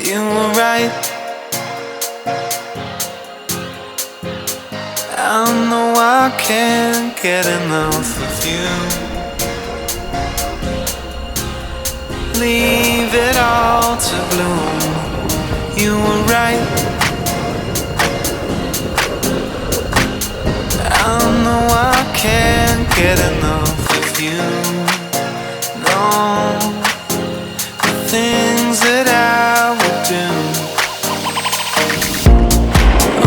You were right. I know I can't get enough of you. Leave it all to bloom. You were right. I know I can't get enough of you. No, the things that I would do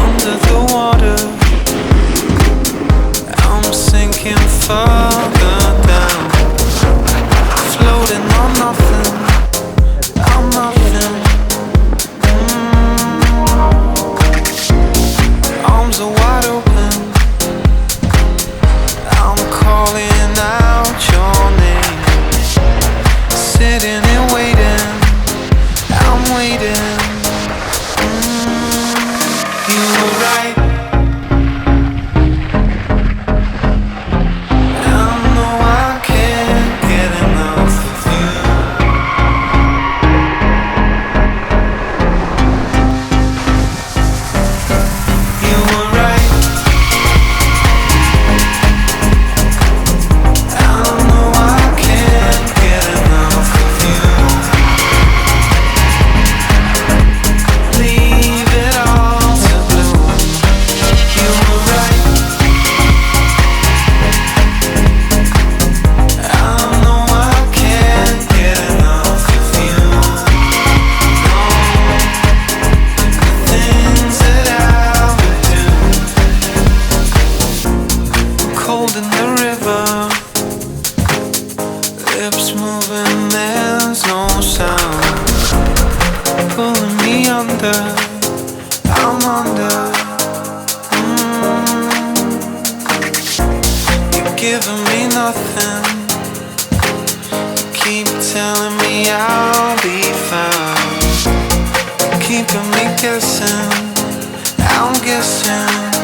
under the water, I'm sinking further down, floating on nothing, I'm nothing. Arms are wide open, I'm calling out your name, sitting and waiting, I'm waiting. You were right. I know I can't get enough of you. You were right. I know I can't get enough of you. Leave it all to bloom. You were right. I know I can't get enough of you. No, the things that I would do. Cold in the river, lips moving, there's no sound. Pulling me under, I'm under. You're giving me nothing. You keep telling me I'll be fine. Keeping me guessing, I'm guessing.